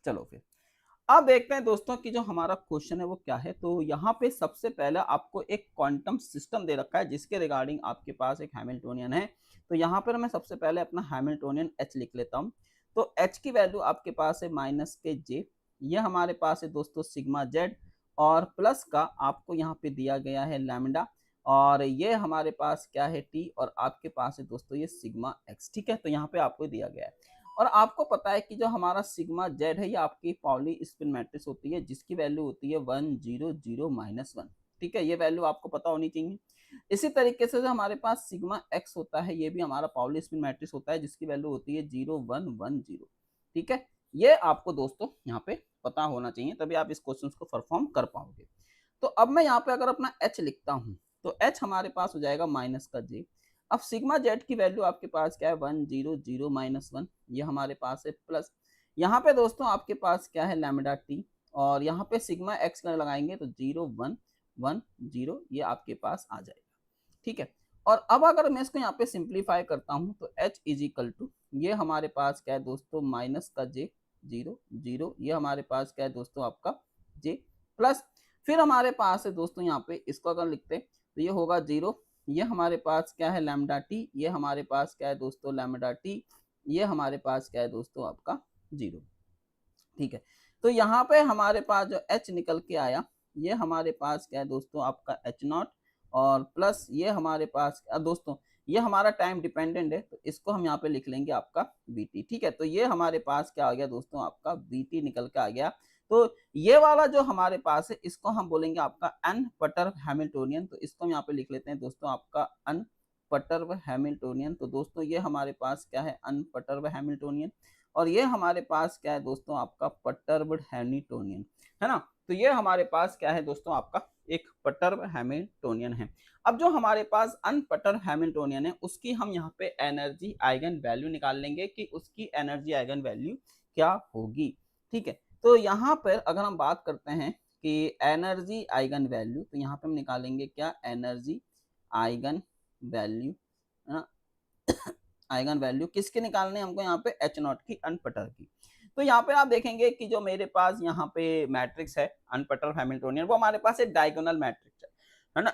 चलो फिर अब देखते हैं दोस्तों कि जो हमारा क्वेश्चन है वो क्या है। तो यहाँ पे सबसे पहले आपको एक क्वांटम सिस्टम दे रखा है जिसके रिगार्डिंग आपके पास एक हैमिल्टोनियन है। तो यहाँ पर मैं सबसे पहले अपना हैमिल्टोनियन एच लिख लेता हूँ। तो एच की वैल्यू आपके पास है माइनस के जे, ये हमारे पास है दोस्तों सिग्मा जेड, और प्लस का आपको यहाँ पे दिया गया है लैम्डा, और ये हमारे पास क्या है टी, और आपके पास है दोस्तों ये सिग्मा एक्स। ठीक है, तो यहाँ पे आपको दिया गया है। और आपको पता है कि जो हमारा सिग्मा जेड है ये आपकी पाउली स्पिन मैट्रिक्स होती है जिसकी वैल्यू होती है 1 0 0 -1। ठीक है, ये वैल्यू आपको पता होनी चाहिए। इसी तरीके से जो हमारे पास सिग्मा एक्स होता है ये भी हमारा पाउली स्पिन मैट्रिक्स होता है जिसकी वैल्यू होती है 0 1 1 0। ठीक है, ये आपको दोस्तों यहाँ पे पता होना चाहिए, तभी आप इस क्वेश्चन को परफॉर्म कर पाओगे। तो अब मैं यहाँ पे अगर अपना एच लिखता हूँ तो एच हमारे पास हो जाएगा माइनस का जे। अब सिग्मा जेड की वैल्यू आपके पास क्या है 1 0 0 -1, ये हमारे पास है प्लस, यहाँ पे दोस्तों आपके पास क्या है लैम्डा टी, और यहाँ पे सिग्मा एक्स का लगाएंगे तो 0 1 1 0 ये आपके पास आ जाएगा। ठीक है, और अब अगर मैं इसको यहाँ पे सिंप्लीफाई करता हूँ तो h इज इक्वल टू ये हमारे पास क्या है दोस्तों माइनस का जे 0 0, ये हमारे पास क्या है दोस्तों आपका जे, प्लस फिर हमारे पास है दोस्तों यहाँ पे इसको अगर लिखते तो ये होगा 0, ये हमारे पास क्या है लैम्डा टी, ये हमारे पास क्या है दोस्तों लैम्डा टी, ये हमारे पास क्या है दोस्तों आपका 0। ठीक है, तो यहाँ पे हमारे पास जो h निकल के आया ये हमारे पास क्या है दोस्तों आपका h0, और प्लस ये हमारे पास दोस्तों ये हमारा टाइम डिपेंडेंट है तो इसको हम यहाँ पे लिख लेंगे आपका vt। ठीक है, तो ये हमारे पास क्या आ गया दोस्तों आपका vt निकल के आ गया। तो ये वाला जो हमारे पास है इसको हम बोलेंगे आपका अनपर्टर्ब हैमिल्टोनियन, तो इसको हम यहाँ पे लिख लेते हैं दोस्तों आपका अनपर्टर्ब हैमिल्टोनियन। तो दोस्तों ये हमारे पास क्या है अनपर्टर्ब हैमिल्टोनियन, और ये हमारे पास क्या है दोस्तों आपका पर्टर्ब्ड हैमिल्टोनियन, है ना। तो ये हमारे पास क्या है दोस्तों आपका एक पर्टर्ब हैमिल्टोनियन है। अब जो हमारे पास अनपर्टर्ब हैमिल्टोनियन है उसकी हम यहाँ पे एनर्जी आइगन वैल्यू निकाल लेंगे कि उसकी एनर्जी आइगन वैल्यू क्या होगी। ठीक है, तो यहाँ पर अगर हम बात करते हैं कि एनर्जी आइगन वैल्यू, तो यहाँ पे हम निकालेंगे क्या energy eigen value, eigen value किसके निकालने हमको यहाँ पे H0 की अनपर्टर्ब की। तो यहाँ पे आप देखेंगे कि जो मेरे पास यहाँ पे मैट्रिक्स है अनपर्टर्ब हैमिल्टोनियन वो हमारे पास एक डायगोनल मैट्रिक्स है ना।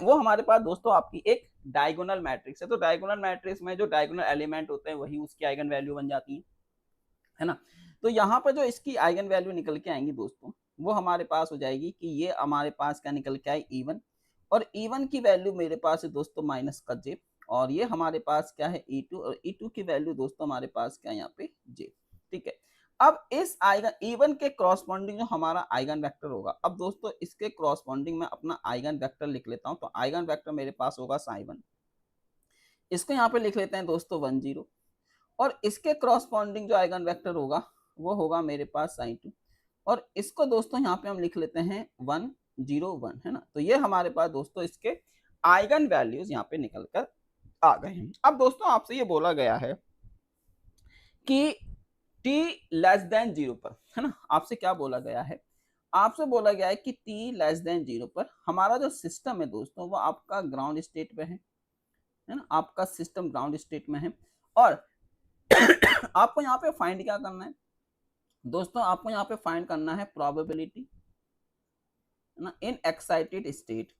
वो हमारे पास दोस्तों आपकी एक डायगोनल मैट्रिक्स है। तो डायगोनल मैट्रिक्स में जो डायगोनल एलिमेंट होते हैं वही उसकी आइगन वैल्यू बन जाती है ना। तो यहाँ पर जो इसकी आइगन वैल्यू निकल के आएंगी दोस्तों वो हमारे पास हो जाएगी कि ये हमारे पास क्या निकल के आए E1, और E1 की वैल्यू मेरे पास है दोस्तों माइनस का जे, और ये हमारे पास क्या है E2, और E2 की वैल्यू दोस्तों हमारे पास क्या है यहाँ पे जे। ठीक है, अब इस आइगन E1 के क्रॉसपॉन्डिंग जो हमारा आइगन वेक्टर होगा, अब दोस्तों इसके क्रॉसपॉन्डिंग में अपना आइगन वेक्टर लिख लेता हूँ। तो आइगन वेक्टर मेरे पास होगा साई1, इसको यहाँ पे लिख लेते हैं दोस्तों 1 0, और इसके क्रॉसपॉन्डिंग जो आइगन वेक्टर होगा वो होगा मेरे पास साई2, और इसको दोस्तों यहाँ पे हम लिख लेते हैं 1 0 1, है ना। तो ये हमारे पास दोस्तों इसके आइगन वैल्यूज यहाँ पे निकल कर आ गए हैं। अब दोस्तों आपसे ये बोला गया है कि t लेस देन 0 पर, है ना, आपसे क्या बोला गया है, आपसे बोला गया है कि t लेस देन 0 पर हमारा जो सिस्टम है दोस्तों वो आपका ग्राउंड स्टेट पे है ना, आपका सिस्टम ग्राउंड स्टेट में है। और आपको यहाँ पे फाइंड क्या करना है दोस्तों, आपको यहाँ पे फाइंड करना है प्रोबेबिलिटी ना in excited state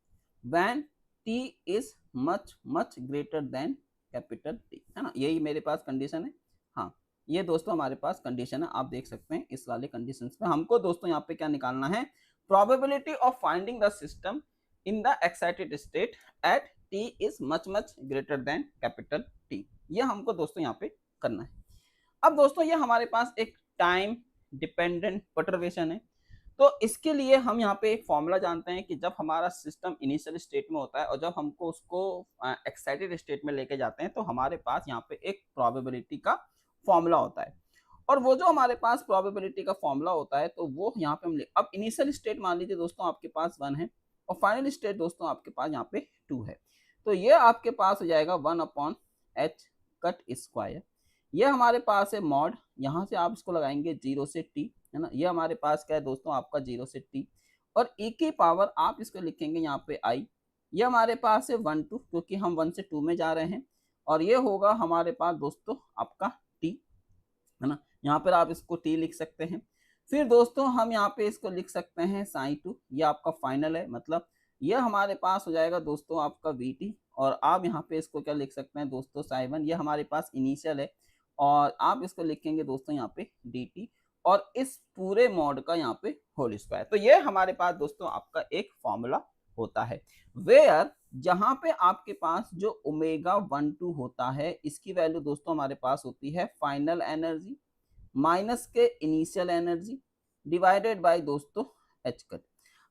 when t is much much greater than capital T, है ना, यही मेरे पास कंडीशन है। हाँ, ये दोस्तों हमारे पास कंडीशन है, आप देख सकते हैं इस वाले कंडीशंस में हमको दोस्तों यहाँ पे क्या निकालना है, probability of finding the system in the excited state at t is much much greater than capital T, ये हमको दोस्तों यहाँ पे करना है। अब दोस्तों ये हमारे पास एक टाइम डिपेंडेंट पर्टर्बेशन है। तो इसके लिए हम यहाँ पे एक फॉर्मूला जानते हैं कि जब हमारा सिस्टम इनिशियल स्टेट में होता है और जब हमको उसको एक्साइटेड स्टेट में लेके जाते हैं तो हमारे पास यहाँ पे एक प्रोबेबिलिटी का फॉर्मूला होता है, और वो जो हमारे पास प्रोबेबिलिटी का फॉर्मूला होता है तो वो यहाँ पे हम अब इनिशियल स्टेट मान लीजिए दोस्तों आपके पास 1 है, और फाइनल स्टेट दोस्तों आपके पास यहाँ पे 2 है। तो ये आपके पास हो जाएगा 1/h कट स्क्वायर, ये हमारे पास है मॉड, यहाँ से आप इसको लगाएंगे 0 से t, है ना, ये हमारे पास क्या है दोस्तों आपका 0 से t, और e की पावर आप इसको लिखेंगे यहाँ पे i, ये हमारे पास है 1 2 क्योंकि हम 1 से 2 में जा रहे हैं, और ये होगा हमारे पास दोस्तों आपका t, है ना। यहाँ पर आप इसको t लिख सकते हैं। फिर दोस्तों हम यहाँ पे इसको लिख सकते हैं sin2, ये आपका फाइनल है, मतलब ये हमारे पास हो जाएगा दोस्तों आपका vt, और आप यहाँ पे इसको क्या लिख सकते हैं दोस्तों sin1, ये हमारे पास इनिशियल है, और आप इसको लिखेंगे दोस्तों यहाँ पे dt, और इस पूरे मॉड का यहाँ पे होल स्क्वायर। तो ये हमारे पास दोस्तों आपका एक फॉर्मूला होता है, वेयर जहां पे आपके पास जो ओमेगा 1 2 होता है, इसकी वैल्यू दोस्तों हमारे पास होती है फाइनल एनर्जी माइनस के इनिशियल एनर्जी डिवाइडेड बाय दोस्तों एच कट।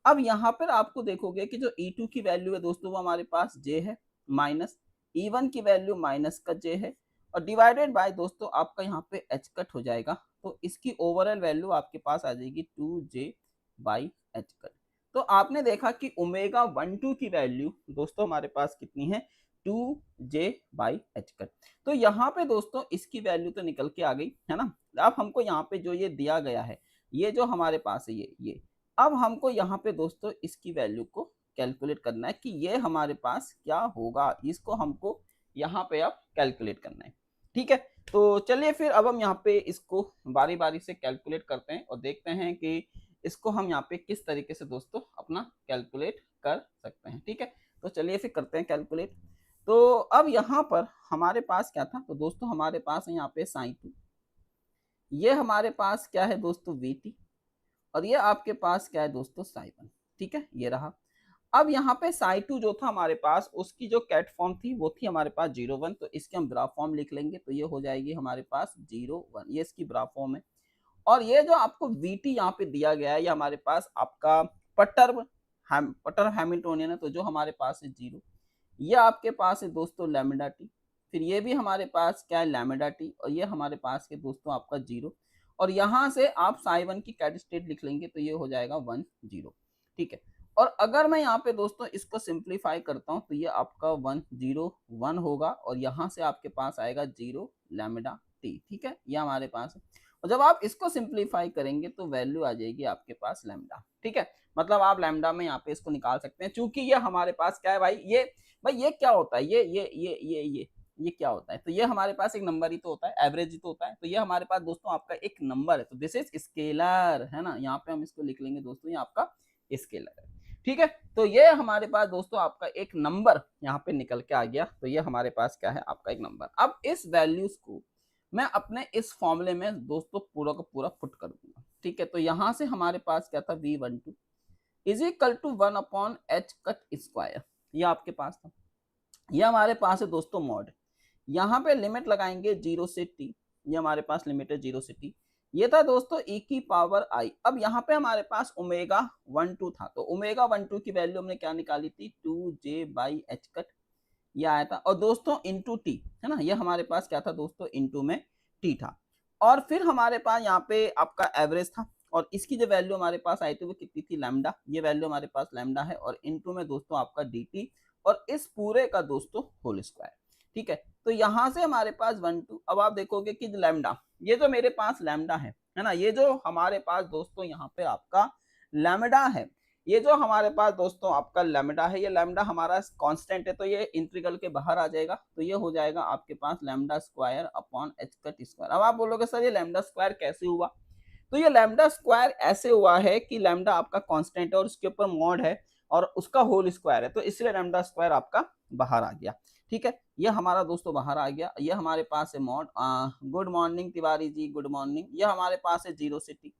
अब यहाँ पर आपको देखोगे कि जो E2 की वैल्यू है दोस्तों वो हमारे पास J है, माइनस E1 की वैल्यू माइनस का J है, और डिवाइडेड बाय दोस्तों आपका यहाँ पे एच कट हो जाएगा। तो इसकी ओवरऑल वैल्यू आपके पास आ जाएगी 2J बाई एच कट। तो आपने देखा कि ओमेगा 1 2 की वैल्यू दोस्तों हमारे पास कितनी है, 2J बाई एच कट। तो यहाँ पे दोस्तों इसकी वैल्यू तो निकल के आ गई है ना। अब हमको यहाँ पे जो ये दिया गया है, ये जो हमारे पास है ये अब हमको यहाँ पे दोस्तों इसकी वैल्यू को कैलकुलेट करना है कि ये हमारे पास क्या होगा, इसको हमको यहाँ पे अब कैलकुलेट करना है। ठीक है, तो चलिए फिर अब हम यहाँ पे इसको बारी बारी से कैलकुलेट करते हैं और देखते हैं कि इसको हम यहाँ पे किस तरीके से दोस्तों अपना कैलकुलेट कर सकते हैं। ठीक है, तो चलिए फिर करते हैं कैलकुलेट। तो अब यहाँ पर हमारे पास क्या था, तो दोस्तों हमारे पास है यहाँ पे sin2, ये हमारे पास क्या है दोस्तों vt, और ये आपके पास क्या है दोस्तों sin1। ठीक है, ये रहा। अब यहाँ पे sin2 जो था हमारे पास, उसकी जो कैट फॉर्म थी वो थी हमारे पास 0 1, तो इसके हम ब्रा फॉर्म लिख लेंगे, तो ये हो जाएगी हमारे पास 0 1, ये इसकी ब्रा फॉर्म है। और ये जो आपको vt यहाँ पे दिया गया है, ये हमारे पास आपका पटर हैमिल्टोनियन है, तो जो हमारे पास है 0, ये आपके पास है दोस्तों लैम्डा टी, फिर ये भी हमारे पास क्या है लैम्डा टी, और ये हमारे पास है दोस्तों आपका 0, और यहाँ से आप साई1 की कैट स्टेट लिख लेंगे, तो ये हो जाएगा 1 0। ठीक है, और अगर मैं यहाँ पे दोस्तों इसको सिंप्लीफाई करता हूँ, तो ये आपका 1 0 1 होगा, और यहाँ से आपके पास आएगा 0 लैम्डा टी। ठीक है, ये हमारे पास है, और जब आप इसको सिंप्लीफाई करेंगे तो वैल्यू आ जाएगी आपके पास लैम्डा। ठीक है, मतलब आप लैम्डा में यहाँ पे इसको निकाल सकते हैं, चूंकि ये हमारे पास क्या है भाई, ये क्या होता है, ये क्या होता है, तो ये हमारे पास एक नंबर ही तो होता है, एवरेज ही तो होता है, तो ये हमारे पास दोस्तों आपका एक नंबर है, तो दिस इज स्केलर है ना, यहाँ पे हम इसको लिख लेंगे दोस्तों, ये आपका स्केलर है। ठीक है, तो ये हमारे पास दोस्तों आपका एक नंबर यहाँ पे निकल के आ गया, तो ये हमारे पास क्या है आपका एक नंबर। अब इस वैल्यूज को मैं अपने इस फॉर्मूले में दोस्तों पूरा का पूरा पुट कर दूंगा। ठीक है, तो यहाँ से हमारे पास क्या था, V12 is equal to 1 upon H cut square, ये आपके पास था। ये हमारे पास है दोस्तों मॉड, यहाँ पे लिमिट लगाएंगे 0 से t, ये हमारे पास लिमिट है 0 से t, ये था दोस्तों e की पावर i। अब यहाँ पे हमारे पास ओमेगा 1 2 था, तो ओमेगा 1 2 की वैल्यू हमने क्या निकाली थी, 2J बाई एच कट, ये आया था, और दोस्तों इंटू टी है ना, ये हमारे पास क्या था दोस्तों, इंटू में टी था, और फिर हमारे पास यहाँ पे आपका एवरेज था, और इसकी जो वैल्यू हमारे पास आई थी वो कितनी थी, लैम्डा, ये वैल्यू हमारे पास लैम्डा है, और इंटू में दोस्तों आपका डी टी, और इस पूरे का दोस्तों होल स्क्वायर। ठीक है, तो यहाँ से हमारे पास 1 2, अब आप देखोगे कि लैम्डा, ये जो मेरे पास लैम्डा है ना, ये जो हमारे पास दोस्तों यहाँ पे आपका लैम्डा है, ये जो हमारे पास दोस्तों आपका लैम्डा है, ये लैम्डा हमारा कांस्टेंट है, तो ये इंटीग्रल के बाहर आ जाएगा, तो ये हो जाएगा आपके पास lambda square upon H cut square. अब आप बोलोगे सर ये लैम्डा स्क्वायर कैसे हुआ, तो ये लैम्डा स्क्वायर ऐसे हुआ है कि लैम्डा आपका कांस्टेंट है और उसके ऊपर मॉड है और उसका होल स्क्वायर है, तो इसलिए लैम्डा स्क्वायर आपका बाहर आ गया। ठीक है, ये हमारा दोस्तों बाहर आ गया, ये हमारे पास है mod. Good morning Tiwari ji, good morning. ये हमारे पास है 0 से t,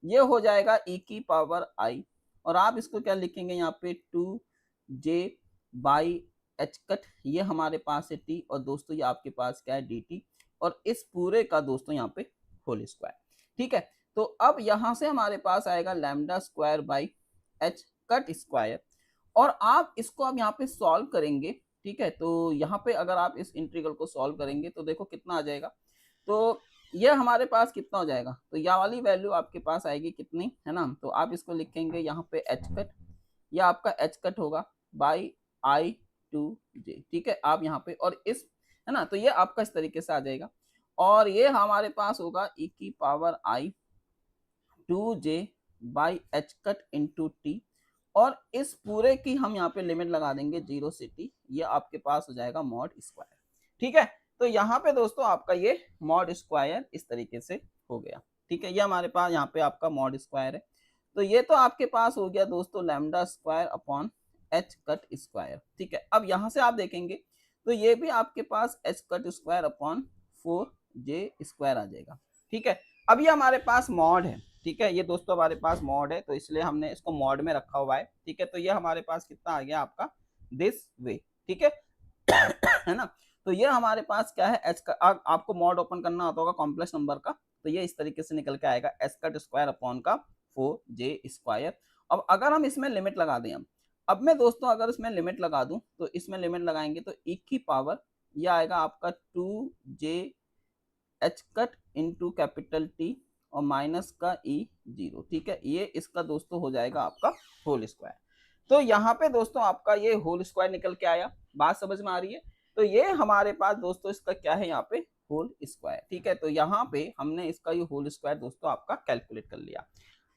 ये हो जाएगा e की पावर i, और आप इसको क्या लिखेंगे यहाँ पे 2J बाई एच कट, ये हमारे पास है t, और दोस्तों ये आपके पास क्या है dt, और इस पूरे का दोस्तों यहाँ पे होल स्क्वायर। ठीक है, तो अब यहाँ से हमारे पास आएगा lambda square by H cut square, और आप इसको अब यहाँ पे सॉल्व करेंगे। ठीक है, तो यहाँ पे अगर आप इस इंटीग्रल को सॉल्व करेंगे तो देखो कितना आ जाएगा, तो ये हमारे पास कितना हो जाएगा, तो यह वाली वैल्यू आपके पास आएगी कितनी है ना, तो आप इसको लिखेंगे यहाँ पे एच कट, यह आपका एच कट होगा बाई I2J। ठीक है, आप यहाँ पे और इस है ना, तो ये आपका इस तरीके से आ जाएगा, और ये हमारे पास होगा e की power i 2J by H cut into T, और इस पूरे की हम यहाँ पे लिमिट लगा देंगे 0 से t, ये आपके पास हो जाएगा मॉड स्क्वायर। ठीक है, तो यहाँ पे दोस्तों आपका ये मॉड स्क्वायर इस तरीके से हो गया। ठीक है, ये हमारे पास यहाँ पे आपका मॉड स्क्वायर है। तो ये तो आपके पास हो गया दोस्तों lambda square upon H cut square. ठीक है, अब यहाँ से आप देखेंगे तो ये भी आपके पास H cut square upon 4j square आ जाएगा। ठीक है, अब ये हमारे पास मॉड है। ठीक है, ये दोस्तों हमारे पास मॉड है, तो इसलिए हमने इसको मॉड में रखा हुआ है। ठीक है, तो ये हमारे पास कितना आ गया आपका दिस वे। ठीक है है ना। तो ये हमारे पास क्या है एच का, आपको मॉड ओपन करना आता होगा कॉम्प्लेक्स नंबर का, तो ये इस तरीके से निकल के आएगा एच कट स्क्वायर अपॉन का 4j स्क्वायर। अब अगर हम इसमें लिमिट लगा दें, अब मैं दोस्तों अगर इसमें लिमिट लगा दूं, तो इसमें लिमिट लगाएंगे तो e की पावर ये आएगा आपका 2j H cut into capital T और माइनस का e0। ठीक है, ये इसका दोस्तों हो जाएगा आपका होल स्क्वायर। तो यहाँ पे दोस्तों आपका ये होल स्क्वायर निकल के आया, बात समझ में आ रही है। तो ये हमारे पास दोस्तों इसका क्या है यहाँ पे होल स्क्वायर। ठीक है, तो यहाँ पे हमने इसका ये होल स्क्वायर दोस्तों आपका कैलकुलेट कर लिया।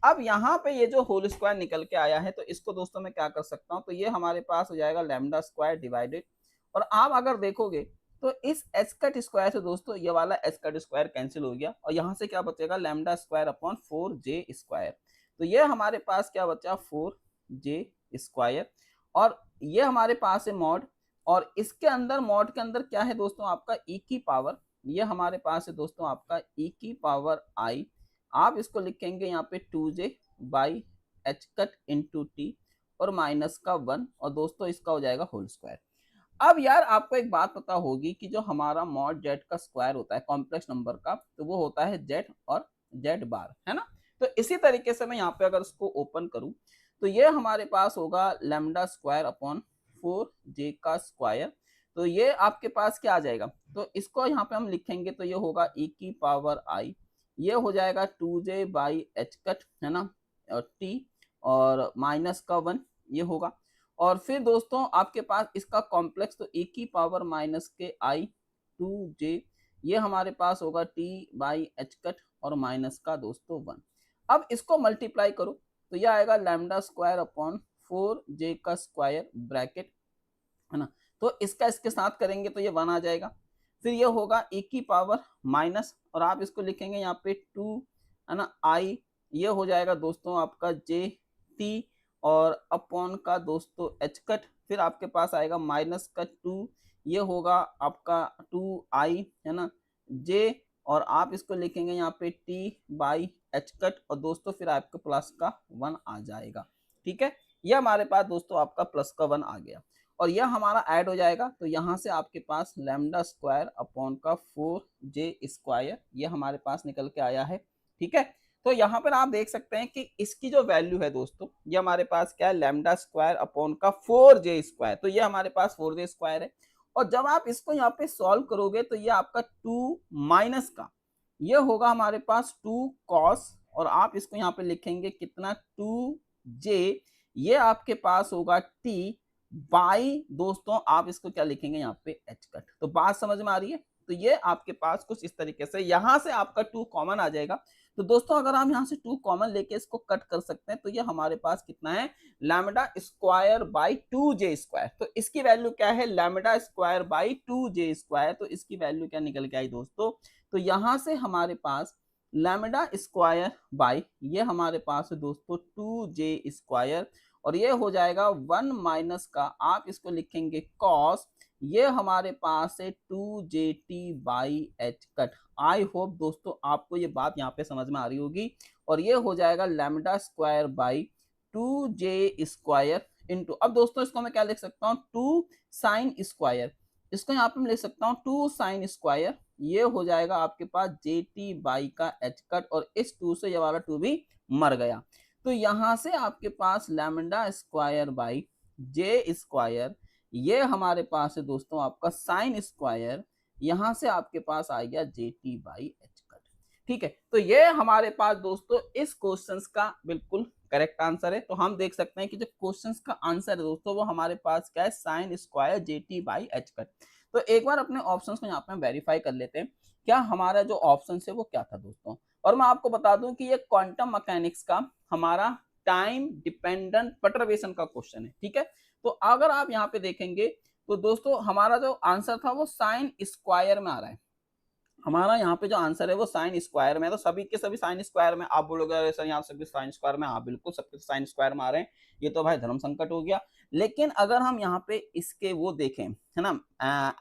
अब यहाँ पे ये जो होल स्क्वायर निकल के आया है, तो इसको दोस्तों मैं क्या कर सकता हूँ, तो ये हमारे पास हो जाएगा लैम्डा स्क्वायर डिवाइडेड, और आप अगर देखोगे तो इस एच कट स्क्वायर से दोस्तों ये वाला एच कट स्क्वायर कैंसिल हो गया, और यहाँ से क्या बचेगा lambda square upon 4j square. तो ये हमारे पास क्या बचा 4j स्क्वायर, और ये हमारे पास है मॉड, और इसके अंदर मॉड के अंदर क्या है दोस्तों आपका e की पावर, ये हमारे पास है दोस्तों आपका e की पावर i, आप इसको लिखेंगे यहाँ पे 2j by H cut into T और माइनस का 1, और दोस्तों इसका हो जाएगा होल स्क्वायर। अब यार आपको एक बात पता होगी कि जो हमारा मॉड जेड का स्क्वायर होता है कॉम्प्लेक्स नंबर का, तो वो होता है जेड और जेड बार, है ना। तो इसी तरीके से मैं यहाँ पे अगर इसको ओपन करूं, तो ये हमारे पास होगा लैम्डा स्क्वायर अपॉन 4j का स्क्वायर। तो ये आपके पास क्या आ जाएगा, तो इसको यहाँ पे हम लिखेंगे तो ये होगा e की पावर i, ये हो जाएगा 2j बाई एच कट, है ना, और टी और माइनस का 1 ये होगा। और फिर दोस्तों आपके पास इसका कॉम्प्लेक्स, तो e की पावर माइनस के i 2j, ये हमारे पास होगा t बाई एच कट और माइनस का दोस्तों 1। अब इसको मल्टीप्लाई करो तो ये आएगा लैम्डा स्क्वायर अपॉन 4j का स्क्वायर ब्रैकेट, है ना। तो इसका इसके साथ करेंगे तो ये 1 आ जाएगा। फिर ये होगा e की पावर माइनस, और आप इसको लिखेंगे यहाँ पे 2, है ना, i, ये हो जाएगा दोस्तों आपका j t और अपॉन का दोस्तों एच कट, फिर आपके पास आएगा माइनस का 2, ये होगा आपका 2i, है ना, j, और आप इसको लिखेंगे यहाँ पे t बाई एच कट, और दोस्तों फिर आपके प्लस का 1 आ जाएगा। ठीक है, ये हमारे पास दोस्तों आपका प्लस का 1 आ गया, और यह हमारा ऐड हो जाएगा। तो यहाँ से आपके पास लैम्डा स्क्वायर अपॉन का 4j स्क्वायर ये हमारे पास निकल के आया है। ठीक है, तो यहाँ पर आप देख सकते हैं कि इसकी जो वैल्यू है दोस्तों, ये हमारे पास क्या है लैम्डा स्क्वायर अपॉन का 4j स्क्वायर, तो ये हमारे पास 4j स्क्वायर है। और जब आप इसको यहाँ पे सॉल्व करोगे तो ये आपका 2 माइनस का ये होगा हमारे पास 2 कॉस, और आप इसको यहाँ पे लिखेंगे कितना 2j, ये आपके पास होगा t बाई दोस्तों आप इसको क्या लिखेंगे यहाँ पे एच कट। तो बात समझ में आ रही है। तो ये आपके पास कुछ इस तरीके से, यहाँ से आपका 2 कॉमन आ जाएगा। तो दोस्तों अगर हम यहाँ से 2 कॉमन लेके इसको कट कर सकते हैं, तो ये हमारे पास कितना है lambda square by 2j square. तो इसकी वैल्यू क्या है lambda square by 2j square, तो इसकी वैल्यू क्या निकल के आई दोस्तों, तो यहाँ से हमारे पास लैम्डा स्क्वायर बाई ये हमारे पास है दोस्तों 2j स्क्वायर, और ये हो जाएगा 1 माइनस का आप इसको लिखेंगे कॉस, ये हमारे पास है 2j by H cut. I hope दोस्तों आपको ये बात यहाँ पे समझ में आ रही होगी, और ये हो जाएगा lambda square by 2j square into, अब दोस्तों इसको मैं क्या लिख सकता हूँ 2 साइन स्क्वायर, इसको यहाँ पे मैं लिख सकता हूँ 2 साइन स्क्वायर, ये हो जाएगा आपके पास j बाई का एच कट, और इस 2 से ये वाला 2 भी मर गया। तो यहाँ से आपके पास lambda square by j square, ये हमारे पास है दोस्तों आपका साइन स्क्वायर, यहाँ से आपके पास आ गया j बाई एच कट। ठीक है, तो ये हमारे पास दोस्तों इस क्वेश्चन का बिल्कुल करेक्ट आंसर है। तो हम देख सकते हैं कि जो क्वेश्चन का आंसर है दोस्तों वो हमारे पास क्या है sine square j by H cut. तो एक बार अपने ऑप्शंस को यहाँ पे हम वेरीफाई कर लेते हैं, क्या हमारा जो ऑप्शन है वो क्या था दोस्तों। और मैं आपको बता दूं कि ये क्वांटम मैकेनिक्स का हमारा टाइम डिपेंडेंट परटर्बेशन का क्वेश्चन है। ठीक है, तो अगर आप यहाँ पे देखेंगे तो दोस्तों हमारा जो आंसर था वो साइन स्क्वायर में आ रहा है। हमारा यहाँ पे जो आंसर है वो साइन स्क्वायर में है, तो सभी के सभी साइन स्क्वायर में। आप बोलोगे अरे सर यहाँ सभी साइन स्क्वायर में, हाँ बिल्कुल सबके साइन स्क्वायर में आ रहे हैं, ये तो भाई धर्म संकट हो गया। लेकिन अगर हम यहाँ पे इसके वो देखें, है ना,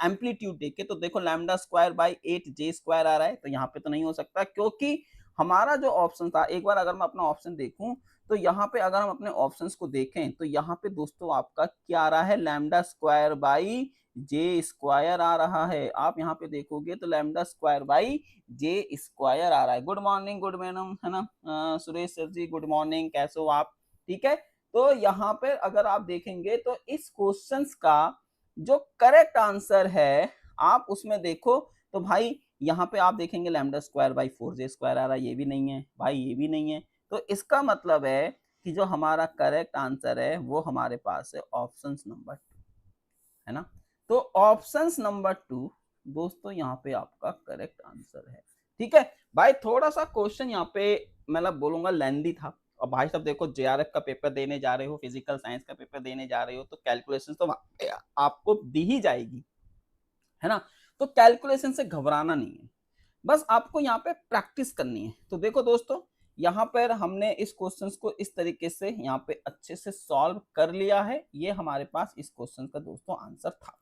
एम्पलीट्यूड देखें, तो देखो lambda square by 8 J square आ रहा है, तो यहाँ पे तो नहीं हो सकता, क्योंकि हमारा जो ऑप्शन था, एक बार अगर मैं अपना ऑप्शन देखूं, तो यहाँ पे अगर हम अपने ऑप्शंस को देखें, तो यहाँ पे दोस्तों आपका क्या आ रहा है, lambda square by J square आ रहा है। आप यहाँ पे देखोगे तो lambda square by J square आ रहा है। गुड मॉर्निंग गुड मैडम, है ना, Suresh sir ji good morning, कैसे हो आप? ठीक है, तो यहाँ पे अगर आप देखेंगे तो इस क्वेश्चन का जो करेक्ट आंसर है, आप उसमें देखो तो भाई यहाँ पे आप देखेंगे lambda square by 4 J square आ रहा है, ये भी नहीं है भाई, ये भी नहीं है। तो इसका मतलब है कि जो हमारा करेक्ट आंसर है वो हमारे पास है ऑप्शन नंबर 2, है ना। तो ऑप्शन नंबर 2 दोस्तों यहाँ पे आपका करेक्ट आंसर है। ठीक है भाई, थोड़ा सा क्वेश्चन यहाँ पे मतलब बोलूंगा लेंदी था। और भाई साहब देखो, जेआरएफ का पेपर देने जा रहे हो, फिजिकल साइंस का पेपर देने जा रहे हो, तो कैलकुलेशन तो आपको दी ही जाएगी, है ना। तो कैलकुलेशन से घबराना नहीं है, बस आपको यहाँ पे प्रैक्टिस करनी है। तो देखो दोस्तों, यहाँ पर हमने इस क्वेश्चन को इस तरीके से यहाँ पे अच्छे से सॉल्व कर लिया है। ये हमारे पास इस क्वेश्चन का दोस्तों आंसर था।